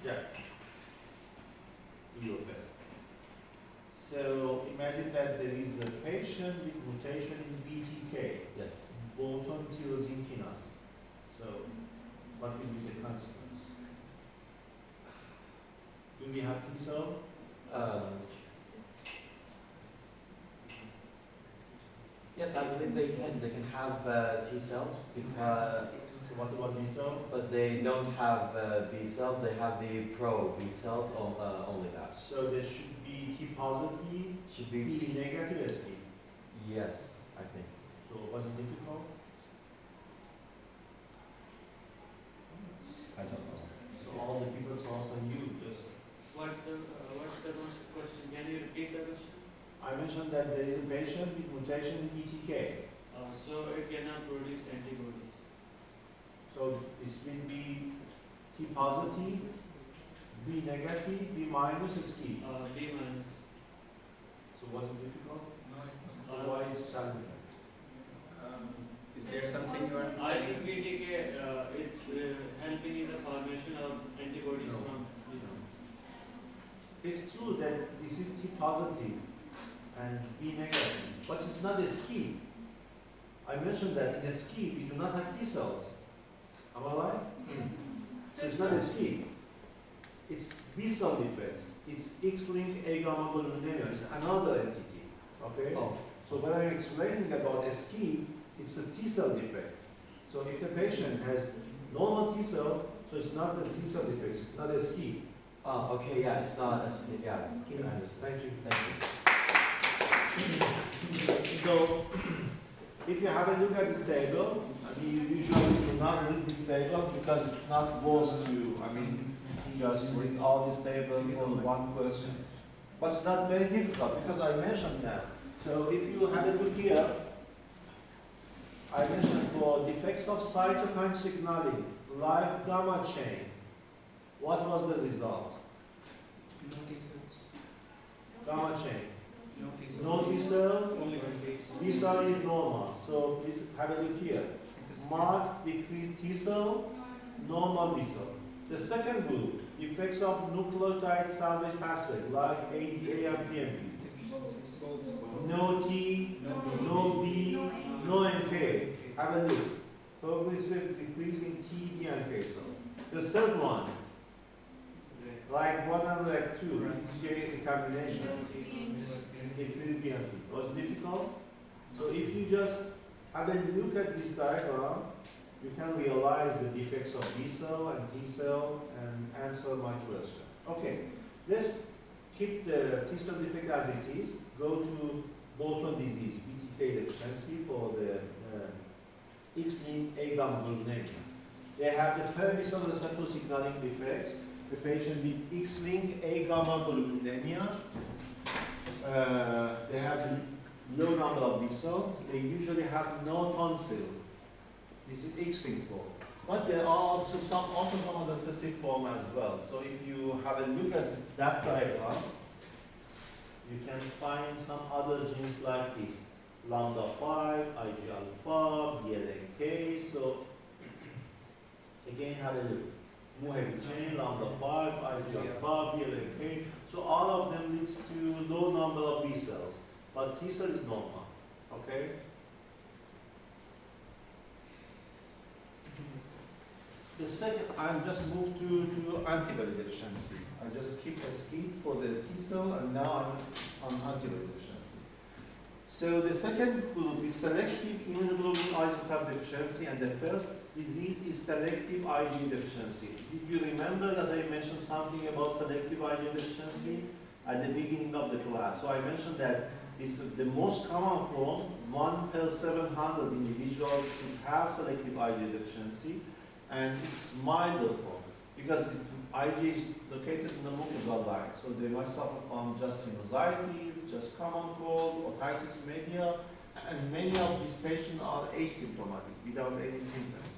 Yeah. EOFS. So imagine that there is a patient with mutation in BTK, Yes. boson tyrosine kinase. So what will be the consequence? Do we have T cell? Yes, I believe they can have T cells because, So what about B cell? but they don't have B cells. They have the pro B cells. Only that So there should be T positive, should B be. negative, SB. Yes, I think. So was it difficult? I don't know. So all the people also you just. What's the question? Can you repeat the question? I mentioned that there is a patient with mutation in BTK. So it cannot produce antibodies. So this will be T positive, B negative, B minus, SB. B minus. So was it difficult? No, it wasn't. So why is challenging? Is there something you are? I think BTK is helping in the formation of antibodies No. from. It's true that this is T positive and B negative, but it's not a ski. I mentioned that in a ski we do not have T cells. Am I right? So it's not a ski. It's B cell defects. It's X-linked A gamma globulinemia. It's another entity. Okay? Oh, So when I'm explaining about a ski, it's a T cell defect. So if the patient has normal T cell, so it's not a T cell defect, it's not a ski. oh, okay. Yeah, it's not. Yeah, I understand. Thank you. Thank you. So, if you have a look at this table, I mean, you usually do not read this table because it's not forced to, I mean, just read all this table for one question. But it's not very difficult because I mentioned now. So if you have a look here, I mentioned for defects of cytokine signaling, like gamma chain, what was the result? No T cells. Gamma chain. No T cells. No T cell, Only one B cell is normal. So please have a look here. It's a Marked decreased T cell, normal B cell. The second group, effects of nucleotide salvage pathway like ADA and PMP. No T, no B, no NK. Have a look. Progressive decrease in T, B, and K cell. The third one, like 102, J recombinations, decrease B and T. Was it difficult? So if you just have a look at this diagram, you can realize the defects of B cell and T cell and answer my question. Okay, let's keep the T cell defect as it is. Go to Bolton disease, BTK deficiency for the X-linked A gamma globulinemia. They have the permissible receptor signaling defects. The patient with X-linked A gamma globulinemia, they have low number of B cells. They usually have no tonsil. This is X-linked form. But there are also some autosomal recessive form as well. So if you have a look at that diagram, you can find some other genes like this. Lambda 5, Ig alpha, BLNK. So again, have a look. Mu heavy chain, lambda 5, Ig alpha, BLNK. So all of them leads to low number of B cells. But T cell is normal. Okay? The second, I'm just moved to antibody deficiency. I just keep a skip for the T cell and now I'm on antibody deficiency. So the second group is selective immunoglobulin isotype deficiency, and the first disease is selective IgE deficiency. Did you remember that I mentioned something about selective IgE deficiency at the beginning of the class? So I mentioned that this is the most common form, 1 per 700 individuals who have selective IgE deficiency, and it's milder form because it's, IgE is located in the mucosal line, so they might suffer from just sinusitis, just common cold, otitis media, and many of these patients are asymptomatic without any symptoms.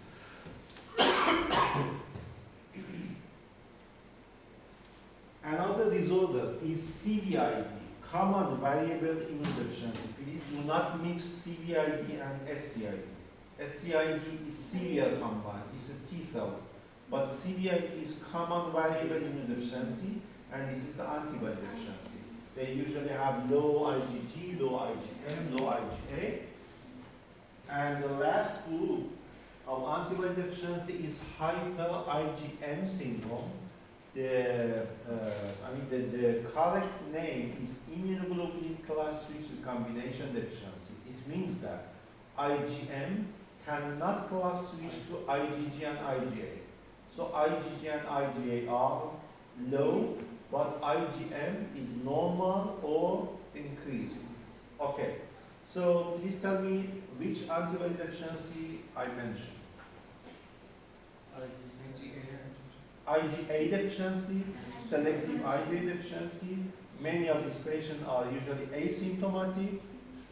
Another disorder is CVID, common variable immunodeficiency. Please do not mix CVID and SCID. SCID is severe combined, it's a T cell. But CVID is common variable immunodeficiency, and this is the antibody deficiency. They usually have low IgG, low IgM, low IgA. And the last group of antibody deficiency is hyper IgM syndrome. The correct name is immunoglobulin class switch recombination deficiency. It means that IgM cannot class switch to IgG and IgA. So IgG and IgA are low, but IgM is normal or increased. Okay, so please tell me which antibody deficiency I mentioned. IgA deficiency, selective IgA deficiency. Many of these patients are usually asymptomatic,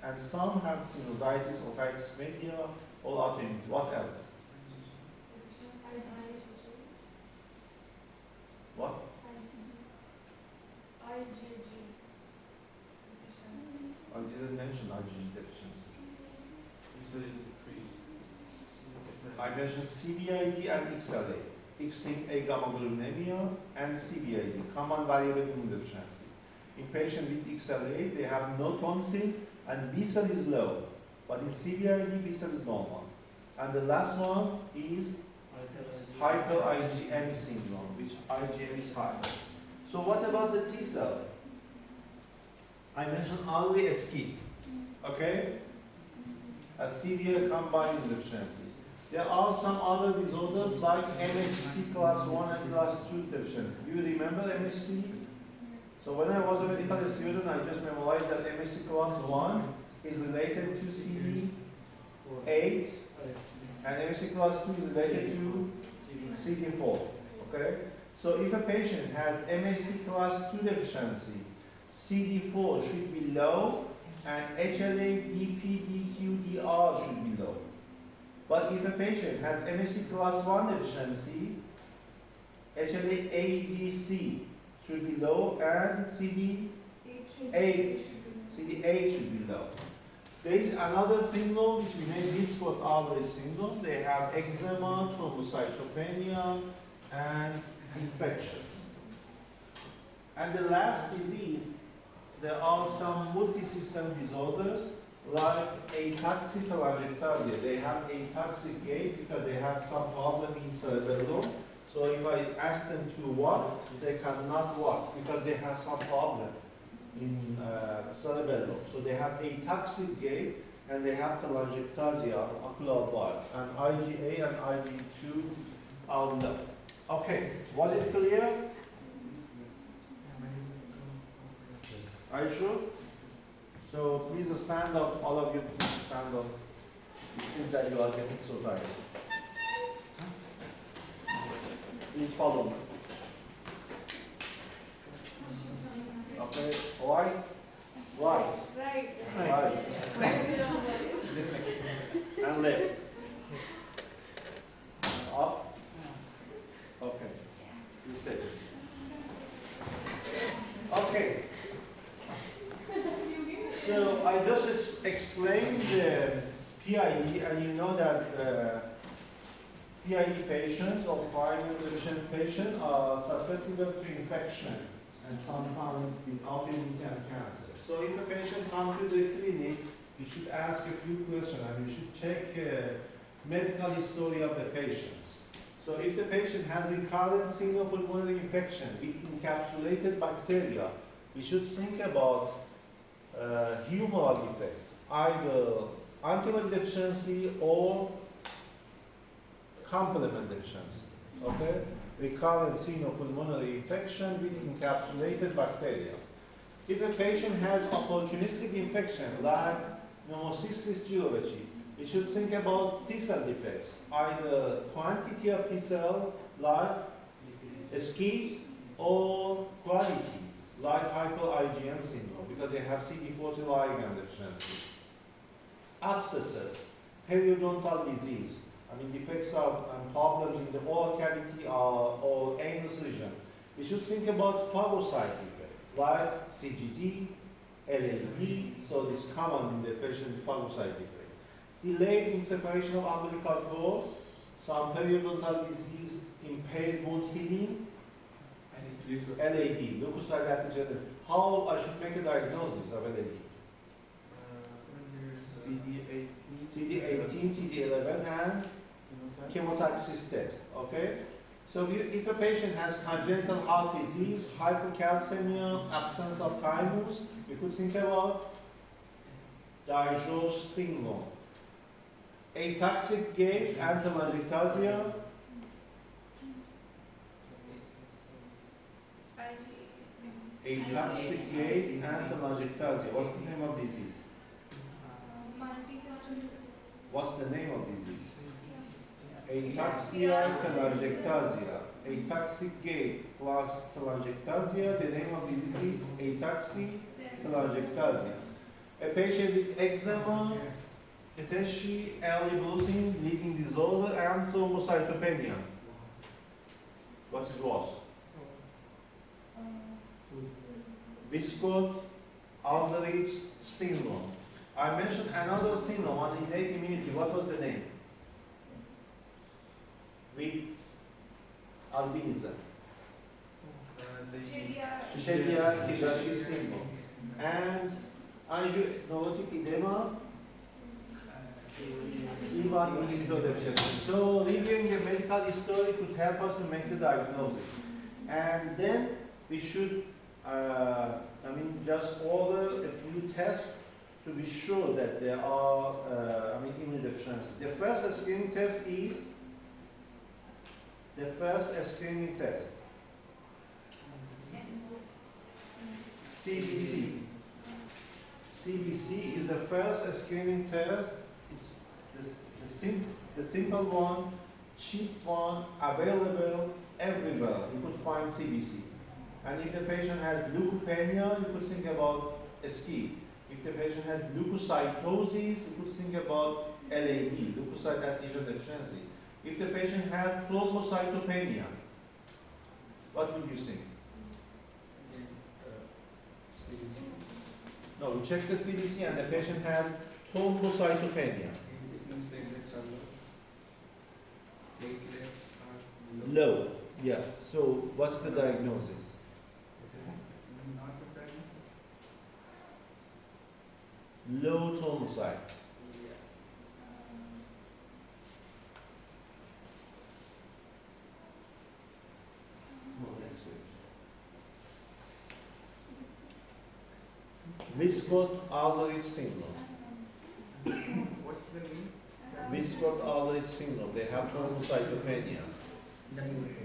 and some have sinusitis, otitis media, or autoimmunity. What else? What? IgG. I didn't mention IgG deficiency. You said it decreased. I mentioned CVID and XLA, X-linked agammaglobulinemia, and CVID, common variable immunodeficiency. In patients with XLA, they have no tonsil and B cell is low, but in CVID, B cell is normal. And the last one is hyper IgM syndrome, which IgM is high. So what about the T cell? I mentioned only a SCID, okay? A severe combined immunodeficiency. There are some other disorders like MHC class 1 and class 2 deficiency. Do you remember MHC? So when I was a medical student, I just memorized that MHC class 1 is related to CD8 and MHC class 2 is related to CD4, okay? So if a patient has MHC class 2 deficiency, CD4 should be low and HLA, DP, DQ, DR should be low. But if a patient has MHC class 1 deficiency, HLA A, B, C should be low and CD8 should be low. There is another syndrome which we name Wiskott-Aldrich syndrome. They have eczema, thrombocytopenia, and infection. And the last disease, there are some multi-system disorders like ataxic telangiectasia. They have ataxic gait because they have some problem in cerebellum. So if I ask them to walk, they cannot walk because they have some problem in cerebellum. So they have ataxic gait and they have telangiectasia, ocular bulge, and IgA and IgG2 are low. Okay, was it clear? Are you sure? So please stand up, all of you please stand up. It seems that you are getting so tired. Please follow me. Okay, right, right, right, and left. Up. Okay. You stay this. Okay. So I just explained the PID, and you know that PID patients or primary deficient patients are susceptible to infection and sometimes with autoimmunity and cancer. So if a patient comes to the clinic, you should ask a few questions and you should check medical history of the patients. So if the patient has recurrent single pulmonary infection with encapsulated bacteria, we should think about humoral defect, either antibody deficiency or complement deficiency, okay? Recurrent pulmonary infection with encapsulated bacteria. If a patient has opportunistic infection like pneumocystis jirovecii, we should think about T cell defects, either quantity of T cell like SCID or quality like hyper IgM syndrome because they have CD40 ligand deficiency. Abscesses, periodontal disease, defects of and problems in the oral cavity or anus region. We should think about phagocyte defect like CGD, LAD, so this common in the patient with phagocyte defect. Delayed in separation of umbilical cord, some periodontal disease, impaired wound healing, And it leaves us. LAD, leukocyte antigen. How I should make a diagnosis of LAD? CD18. CD18, CD11, and chemotaxis test, okay? So if a patient has congenital heart disease, hypocalcemia, absence of thymus, you could think about Digeorge syndrome. Ataxic gait and telangiectasia, ataxic gait and telangiectasia. What's the name of disease? What's the name of disease? Ataxia telangiectasia. Ataxic gait plus telangiectasia. The name of disease is ataxia telangiectasia. A patient with eczema, ectasia, early bruising, bleeding disorder, and thrombocytopenia. What is worse? Viscott-Aldrich syndrome. I mentioned another syndrome on innate immunity. What was the name? With albinism. Shediac-Higashi syndrome. And angionotic edema, C1 inhibitor deficiency. So reviewing the medical history could help us to make the diagnosis. And then we should, just order a few tests to be sure that there are, immunodeficiency. The first screening test is CBC. CBC is the first screening test. It's the simple one, cheap one, available everywhere. You could find CBC. And if the patient has leukopenia, you could think about SCI. If the patient has leukocytosis, you could think about LAD, leukocyte adhesion deficiency. If the patient has thrombocytopenia, what would you think? No, you check the CBC and the patient has thrombocytopenia. Low, yeah. So what's the diagnosis? Low thrombocyte. Viscott-Aldrich syndrome. What's the name? Viscott-Aldrich syndrome. They have thrombocytopenia.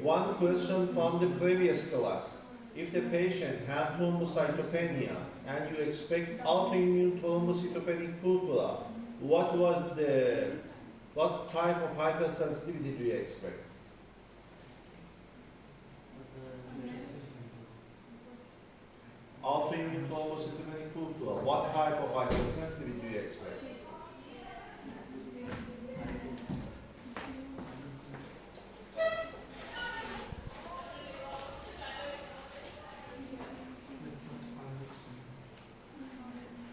One question from the previous class. If the patient has thrombocytopenia and you expect autoimmune thrombocytopenic purpura, what type of hypersensitivity do you expect? Autoimmune thrombocytopenic purpura, what type of hypersensitivity do you expect?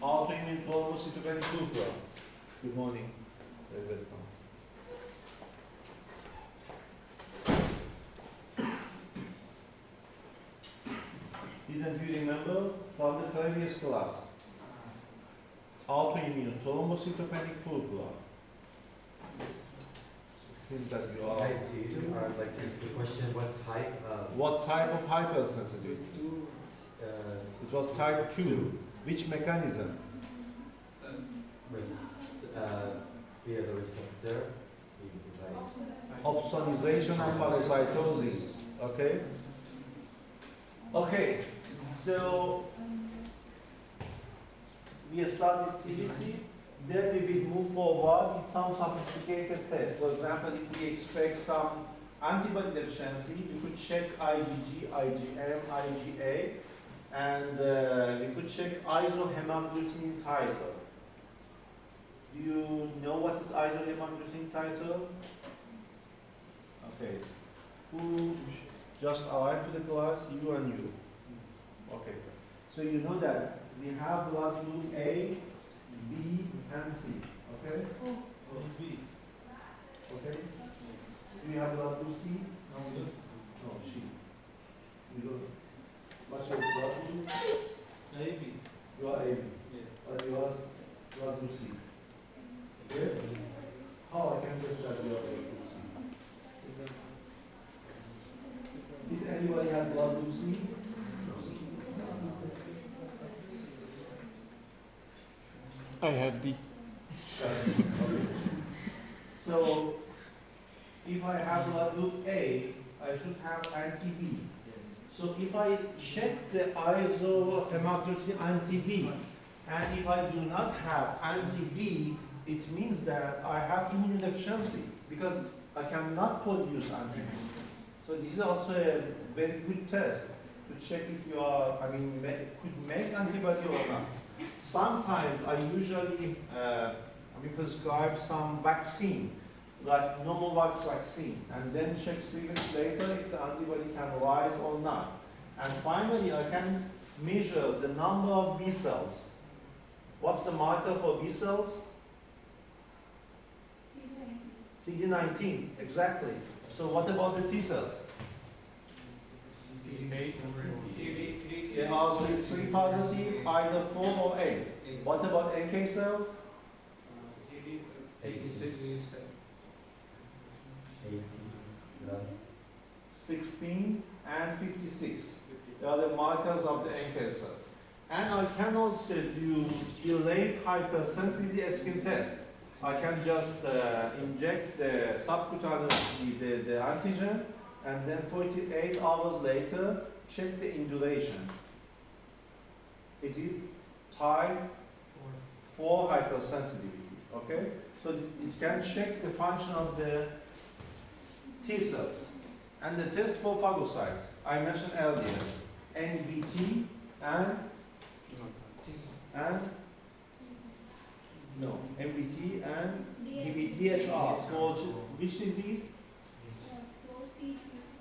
Autoimmune thrombocytopenic purpura. Good morning. Very welcome. Didn't you remember from the previous class? Autoimmune thrombocytopenic purpura. Seems that you are. Type 2, or like is the question What type of hypersensitivity? It was type 2. Which mechanism? via the receptor, Opsonization and phagocytosis. Okay? Okay, so we started CBC, then we will move forward with some sophisticated tests. For example, if we expect some antibody deficiency, we could check IgG, IgM, IgA, and we could check isohemagglutinin titer. Do you know what is isohemagglutinin titer? Okay. Who just arrived to the class? You and you. Okay. So you know that we have blood group A, B, and C. Okay? B. Okay? Do you have blood group C? No, we don't. No, she. You don't. What's your blood group? AB. You are AB. Yeah. But you are blood group C. Yes? How I can test that you are blood group C? Did anybody have blood group C? I have D. So, if I have blood group A, I should have anti-B. So if I check the isohematocrit anti-B, and if I do not have anti-B, it means that I have immunodeficiency because I cannot produce anti-B. So this is also a very good test to check if you are, could make antibody or not. Sometimes I usually prescribe some vaccine, like Novavax vaccine, and then check 3 weeks later if the antibody can rise or not. And finally, I can measure the number of B cells. What's the marker for B cells? CD19, exactly. So what about the T cells? CD8 They are CD3 positive, either 4 or 8. What about NK cells? CD 86. 16 and 56. They are the markers of the NK cell. And I can also do delayed hypersensitivity skin test. I can just inject the subcutaneously the antigen, and then 48 hours later, check the indulation. It is type 4 hypersensitivity, okay? So it can check the function of the T cells. And the test for phagocyte, I mentioned earlier, NBT and MBT and DHR. For which disease?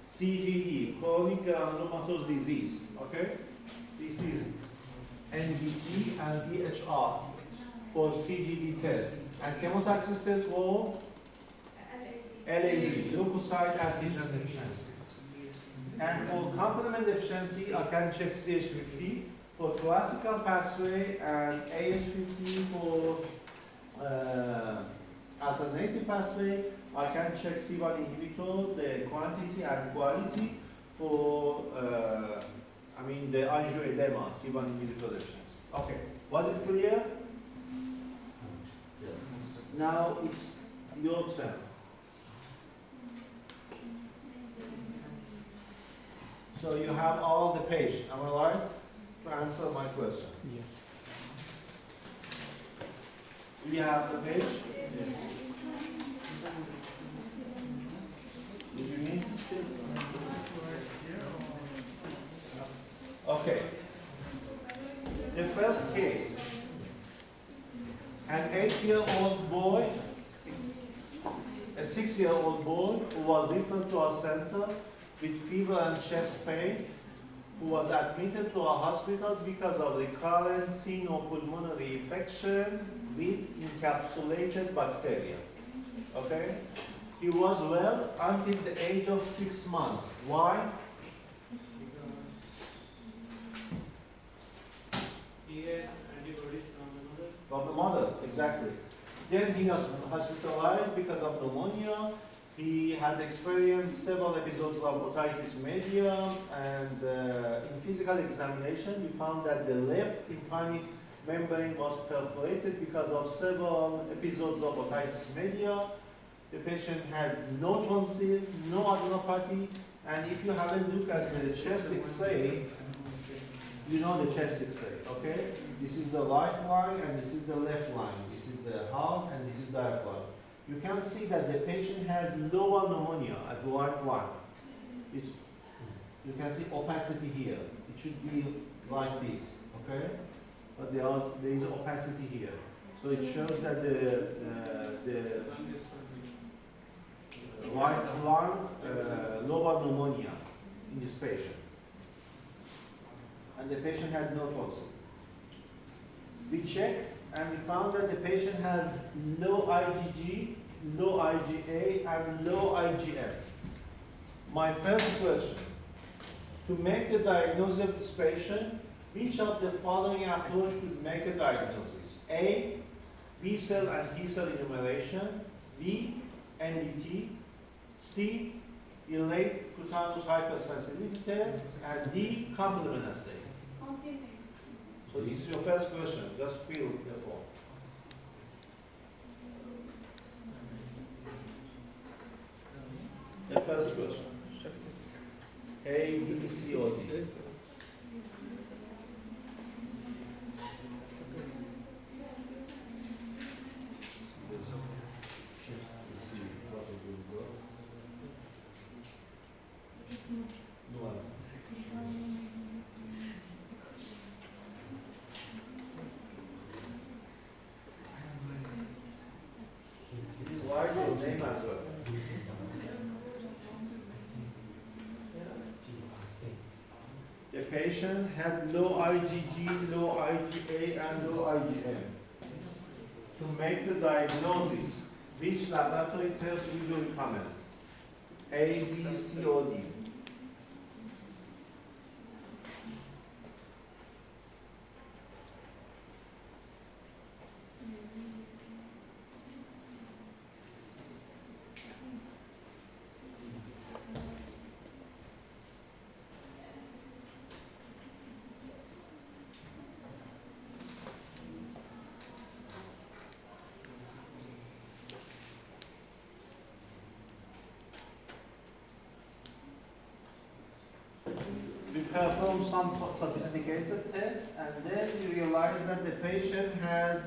CGD, chronic granulomatous disease. Okay? This is NBT and DHR for CGD test. And chemotaxis test for LAD, leukocyte antigen deficiency. And for complement deficiency, I can check CH50 for classical pathway and AH50 for alternative pathway. I can check C1 inhibitor, the quantity and quality for, the angioedema, C1 inhibitor deficiency. Okay, was it clear? Yes. Now it's your turn. So you have all the page, am I right? To answer my question. Yes. Do you have the page? Did you miss? Okay. The first case. An 8-year-old boy, a 6-year-old boy who was referred to our center with fever and chest pain, who was admitted to our hospital because of recurrent pneumopulmonary infection with encapsulated bacteria. Okay? He was well until the age of 6 months. Why? He has antibodies From the mother, exactly. Then he was hospitalized because of pneumonia. He had experienced several episodes of otitis media, and in physical examination, we found that the left tympanic membrane was perforated because of several episodes of otitis media. The patient has no tonsil, no adenopathy, and if you haven't looked at the chest X-ray, you know the chest X-ray, okay? This is the right line and this is the left line. This is the heart and this is diaphragm. You can see that the patient has lower pneumonia at the right line. You can see opacity here. It should be like this, okay? But there is opacity here. So it shows that the right lung, lower pneumonia in this patient. And the patient had no tonsil. We checked and we found that the patient has low IgG, low IgA, and low IgM. My first question, to make the diagnosis of this patient, which of the following approach could make a diagnosis? A, B cell and T cell enumeration, B, NBT, C, delayed cutaneous hypersensitivity test, and D, complement assay. So this is your first question, just fill the form. The first question. A, B, C, or D. No answer. Please write your name as well. The patient had low IgG, low IgA, and low IgM. To make the diagnosis, which laboratory test will you recommend? A, B, C, or D? We perform some sophisticated tests, and then we realize that the patient has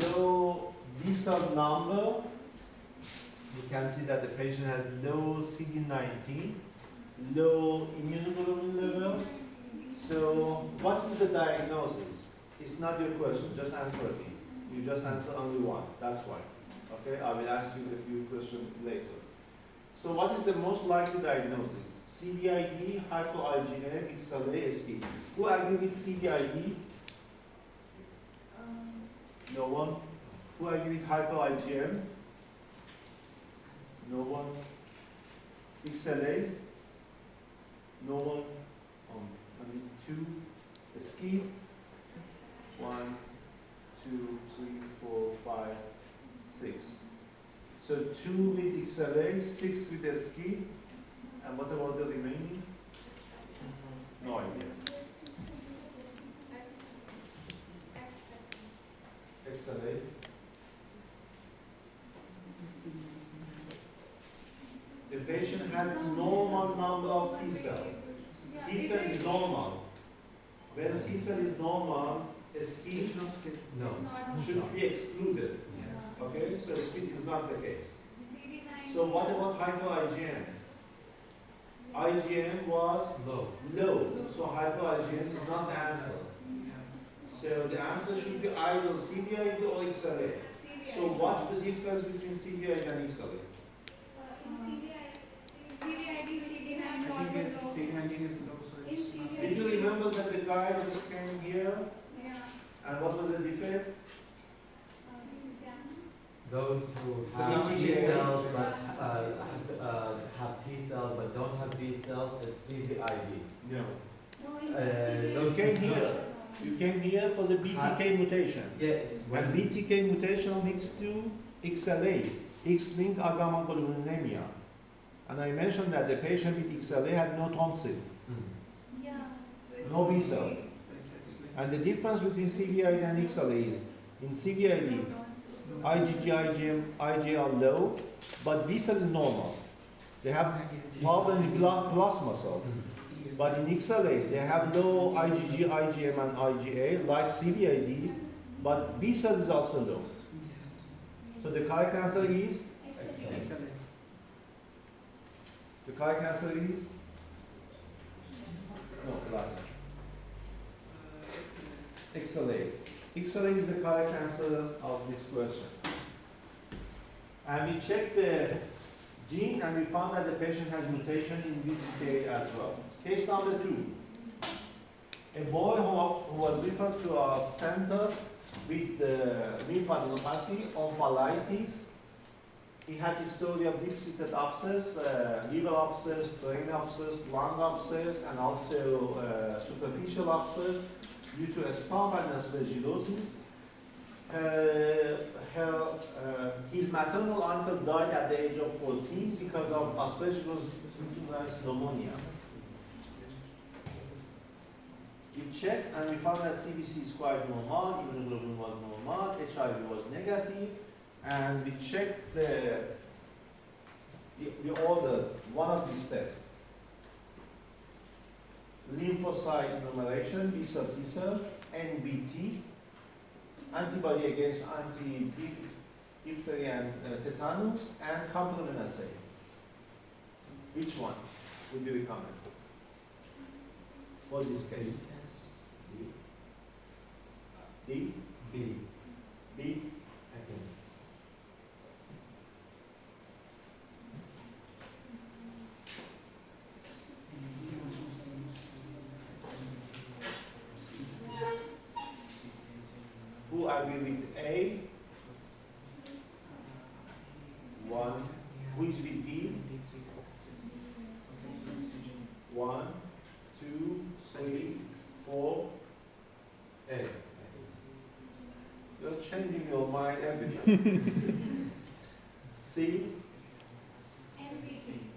low B cell number. You can see that the patient has low CD19, low immunoglobulin level. So, what is the diagnosis? It's not your question, just answer it. You just answer only one, that's why. Okay, I will ask you a few questions later. So what is the most likely diagnosis? CVID, hypo-IgM, XLA, SPE. Who agree with CVID? No one. Who agree with hypo-IgM? No one. XLA? No one. Only two. SPE? 1, 2, 3, 4, 5, 6. So 2 with XLA, 6 with SKI, and what about the remaining? No idea. XLA. The patient has normal number of T cell. T cell is normal. When T cell is normal, SKI No. should be excluded. Okay, so SPE is not the case. So what about hypo-IgM? IgM was Low. low, so hypo-IgM is not the answer. So the answer should be either CVID or XLA. So what's the difference between CVID and XLA? Did you remember that the guy just came here, and what was the defect? Those who have T cells but have T cells but don't have B cells, it's CVID. No. Those You came who- here. You came here for the BTK mutation. Yes. When BTK mutation leads to XLA, X-linked agammaglobulinemia. And I mentioned that the patient with XLA had no tonsil, no B cell. And the difference between CVID and XLA is, in CVID, IgG, IgM, IgA are low, but B cell is normal. They have problem with plasma cell. But in XLA, they have low IgG, IgM, and IgA, like CVID, but B cell is also low. So the correct answer is? The correct answer is? No, last one. XLA. XLA is the correct answer of this question. And we checked the gene and we found that the patient has mutation in BTK as well. Case number 2. A boy who was referred to our center with lymphadenopathy, omphalitis. He had history of deep-seated abscess, liver abscess, brain abscess, lung abscess, and also superficial abscess due to a stomach and aspergillosis. His maternal uncle died at the age of 14 because of aspergillosis pneumonia. We checked and we found that CBC is quite normal, immunoglobulin was normal, HIV was negative, and we checked the order, one of these tests. Lymphocyte enumeration, B cell, T cell, NBT, antibody against anti-diphtheria and tetanus, and complement assay. Which one would you recommend for this case? D? B, B? I think. Who agree with A? One. Who is with B? 1, 2, 3, 4. A. You're changing your mind every time. C.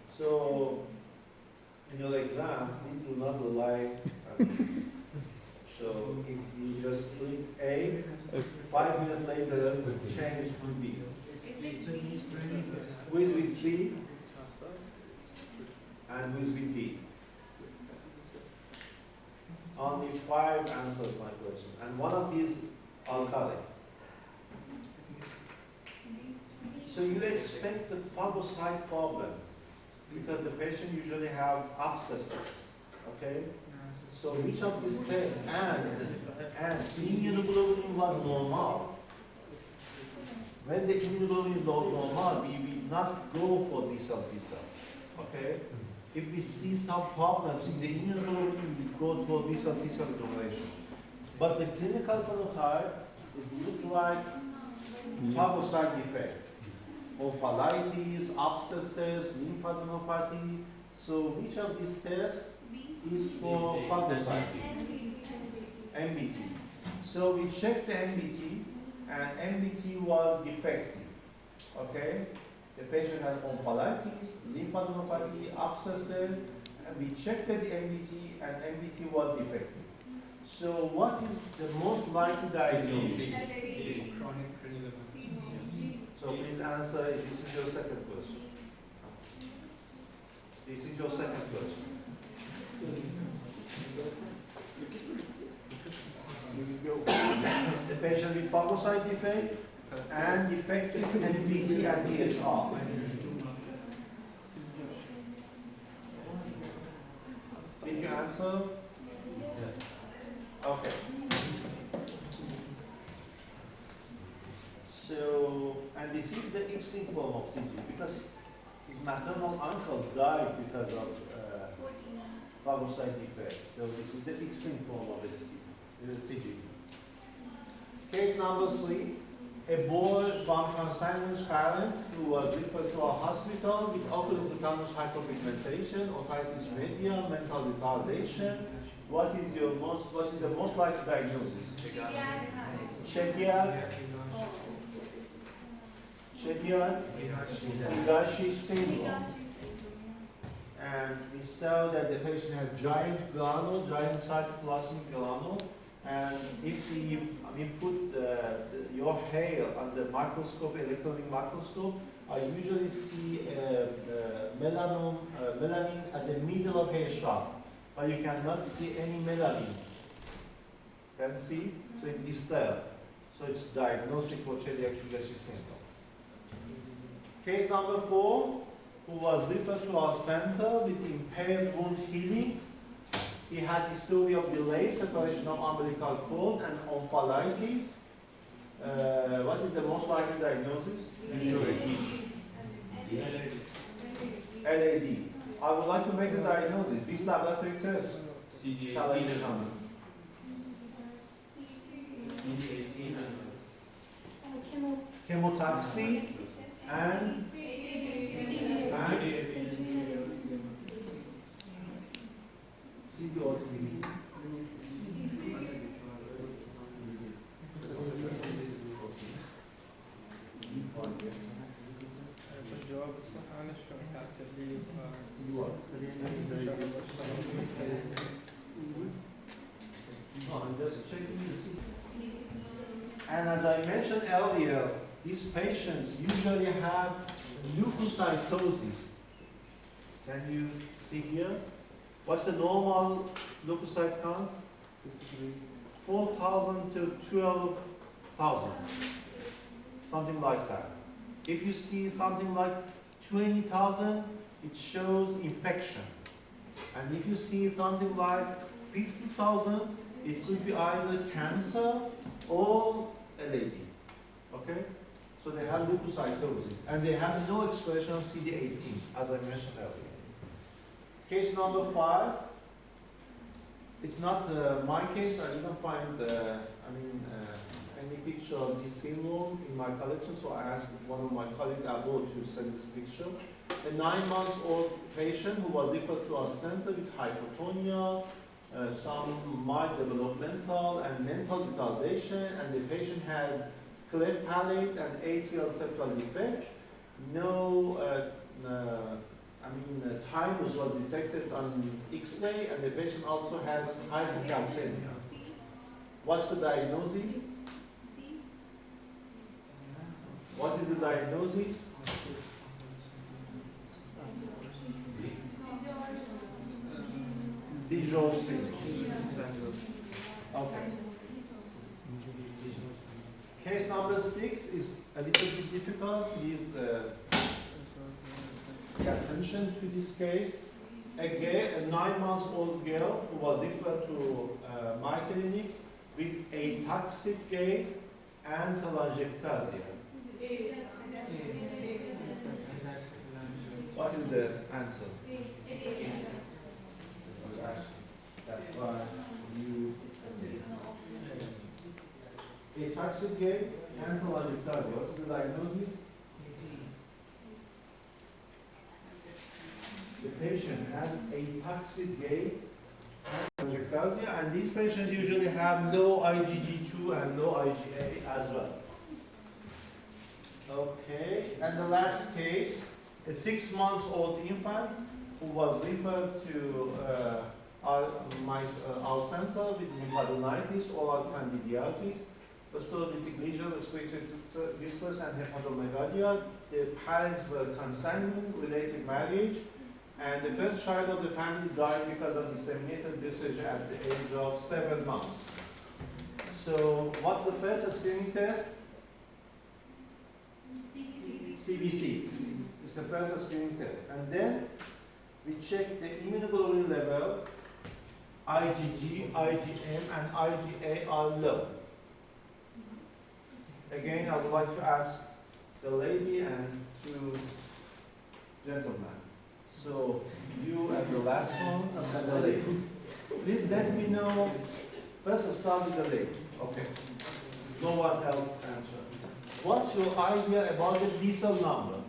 So, in your exam, please do not rely. So, if you just click A, 5 minutes later, change to B. Who is with C? And who is with D? Only 5 answers my question. And one of these alkali. So you expect the phagocyte problem because the patient usually have abscesses, okay? So which of these tests and immunoglobulin was normal. When the immunoglobulin is normal, we will not go for B cell T cell, okay? If we see some problems in the immunoglobulin, we go for B cell T cell accumulation. But the clinical phenotype is look like phagocyte defect. Omphalitis, abscesses, lymphadenopathy. So which of these tests is for phagocyte? MBT. So we checked the MBT and MBT was defective. Okay? The patient had omphalitis, lymphadenopathy, abscesses, and we checked the MBT and MBT was defective. So what is the most likely diagnosis? So please answer if this is your second question. This is your second question. The patient with phagocyte defect and defective NBT and DHR. Did you answer? Yes. Okay. So, and this is the extinct form of CG because his maternal uncle died because of phagocyte defect. So this is the extinct form of this CG. Case number 3, a boy from consanguineous parent who was referred to a hospital with oculocutaneous hyperpigmentation, otitis media, mental retardation. What is the most likely diagnosis? Shediad Higashi syndrome. And we saw that the patient had giant granule, giant cytoplasmic granule. And if we put your hair under the microscope, electronic microscope, I usually see melanin at the middle of hair shaft, but you cannot see any melanin. Can see? So it's disturbed. So it's diagnostic for celiac Higashi syndrome. Case number 4, who was referred to our center with impaired wound healing. He had history of delayed separation of umbilical cord and omphalitis. What is the most likely diagnosis? LAD. I would like to make the diagnosis. Which laboratory test shall I recommend? CD18 and chemotaxis, and CD03. الجواب الصح أنا شلون كاتب لي No, I'm just checking to see. And as I mentioned earlier, these patients usually have leukocytosis. Can you see here? What's the normal leukocyte count? 4,000 to 12,000. Something like that. If you see something like 20,000, it shows infection. And if you see something like 50,000, it could be either cancer or LAD. Okay? So they have leukocytosis. And they have no expression of CD18, as I mentioned earlier. Case number 5. It's not my case. I didn't find any picture of this syndrome in my collection, so I asked one of my colleagues, Abu, to send this picture. A 9-month-old patient who was referred to our center with hypotonia, some mild developmental and mental retardation, and the patient has cleft palate and atrial septal defect. No thymus was detected on X-ray, and the patient also has hypocalcemia. What's the diagnosis? What is the diagnosis? DiGeorge syndrome. Okay. Case number 6 is a little bit difficult. Please pay attention to this case. A 9-month-old girl who was referred to my clinic with ataxic gait and telangiectasia. What is the answer? That's why you ataxic gait and telangiectasia. What's the diagnosis? The patient has ataxic gait and telangiectasia, and these patients usually have low IgG2 and low IgA as well. Okay, and the last case, a 6-month-old infant who was referred to our center with pneumonitis, oral candidiasis, basolytic lesion, respiratory distress, and hepatomegalia. The parents were consanguine, related marriage, and the first child of the family died because of disseminated dysphagia at the age of 7 months. So, what's the first screening test? CBC. It's the first screening test. And then we check the immunoglobulin level, IgG, IgM, and IgA are low. Again, I would like to ask the lady and 2 gentlemen. So, you and the last one, and the lady. Please let me know. First, start with the lady. Okay. No one else answer. What's your idea about the B cell number?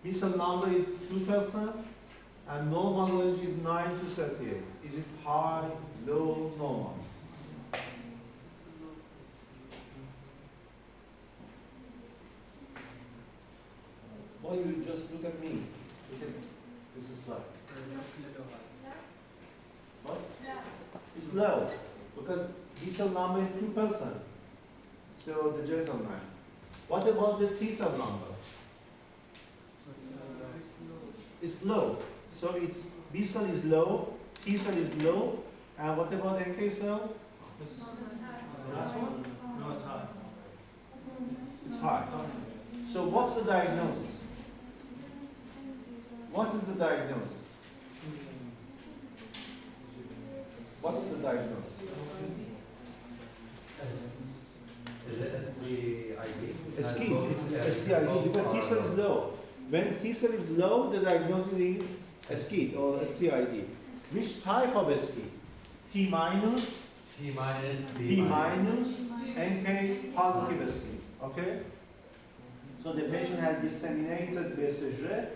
B cell number is 2%, and normal range is 9 to 38. Is it high, low, normal? Why you just look at me? Look at this slide. What? It's low, because B cell number is 2%. So the gentleman. What about the T cell number? It's low. So it's B cell is low, T cell is low, and what about NK cell? The last one? No, it's high. It's high. So what's the diagnosis? What is the diagnosis? What's the diagnosis? Is it SCID? A scheme. It's a SCID because T cell is low. When T cell is low, the diagnosis is a SCID or a SCID. Which type of SCID? T minus, T minus, B minus, NK positive skin. Okay? So the patient has disseminated BCG,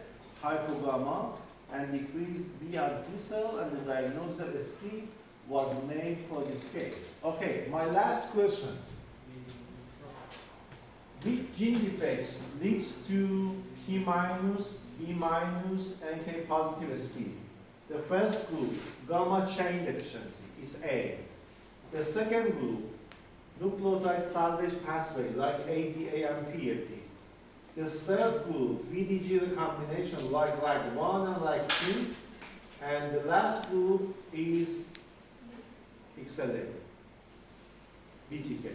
hypogamma, and decreased B and T cell, and the diagnosis of SK was made for this case. Okay, my last question. Which gene defects leads to T minus, B minus, NK positive SK? The first group, gamma chain deficiency, is A. The second group, nucleotide salvage pathway like ADA and PAP. The third group, VDG recombination like LAG1 and LAG2. And the last group is XLA, BTK.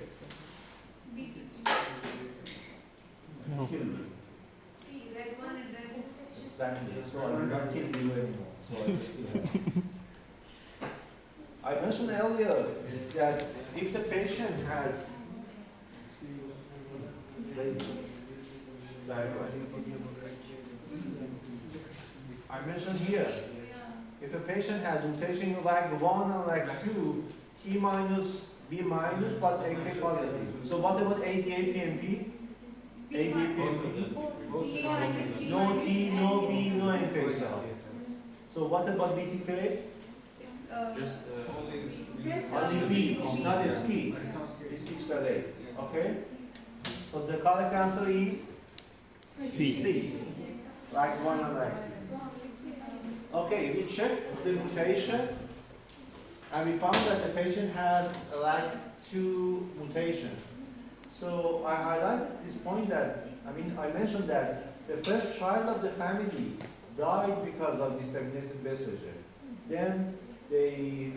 Kill me. See, red one and red one. Exactly. So I will not kill you anymore. So I still have. I mentioned earlier that if the patient has I mentioned here, if a patient has mutation in LAG1 and LAG2, T minus, B minus, but AK positive. So what about ADAP and B? ADAP and B? No T, no B, no NK cell. So what about BTK? It's Just Only B, it's not a ski, it's XLA. Okay? So the correct answer is C. Like one and like. Okay, we checked the mutation and we found that the patient has a LAG2 mutation. So I highlight this point that, I mentioned that the first child of the family died because of disseminated BCG. Then they,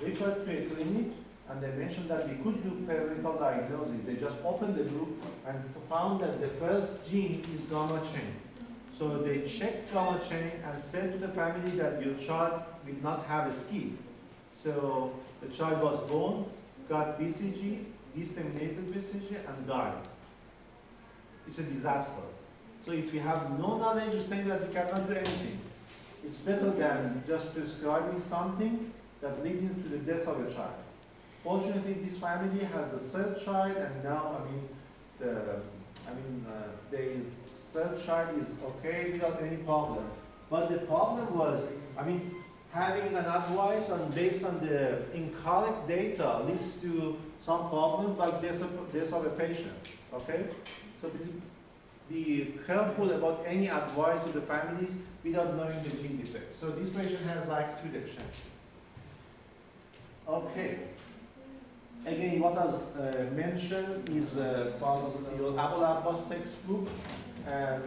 referred to a clinic and they mentioned that we could do perinatal diagnosis. They just opened the book and found that the first gene is gamma chain. So they checked gamma chain and said to the family that your child will not have a skin. So the child was born, got BCG, disseminated BCG, and died. It's a disaster. So if you have no knowledge, you say that you cannot do anything. It's better than just prescribing something that leads into the death of a child. Fortunately, this family has the third child, and now, the third child is okay without any problem. But the problem was, having an advice and based on the incorrect data leads to some problems like death of a patient. Okay, so be careful about any advice to the families without knowing the gene defect. So this patient has LAG2 deficiency. Okay. Again, what was mentioned is from your Abul Abbas textbook, and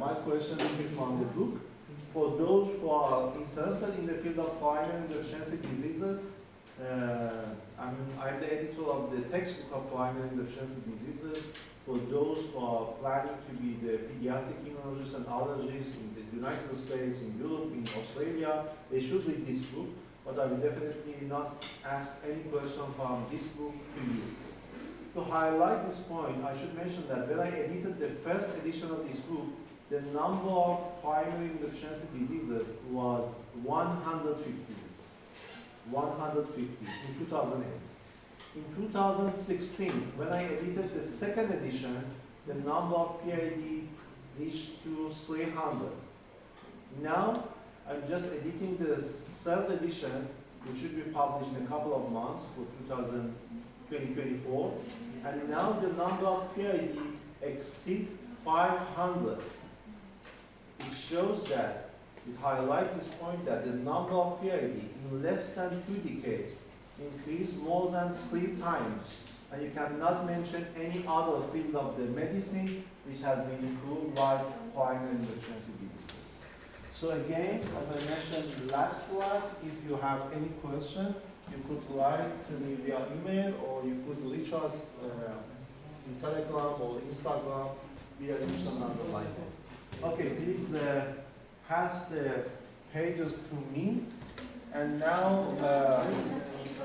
my question will be from the book. For those who are interested in the field of primary deficiency diseases, I'm the editor of the textbook of primary deficiency diseases. For those who are planning to be the pediatric immunologists and allergists in the United States, in Europe, in Australia, they should read this book. But I will definitely not ask any question from this book to you. To highlight this point, I should mention that when I edited the first edition of this book, the number of primary deficiency diseases was 150. 150 in 2008. In 2016, when I edited the second edition, the number of PID reached to 300. Now, I'm just editing the third edition, which should be published in a couple of months for 2024. And now the number of PID exceed 500. It shows that, it highlights this point that the number of PID in less than 2 decades increased more than 3 times. And you cannot mention any other field of the medicine which has been improved by primary deficiency disease. So again, as I mentioned in the last class, if you have any question, you could write to me via email, or you could reach us in Telegram or Instagram via Instagram. Okay, please pass the pages to me. And now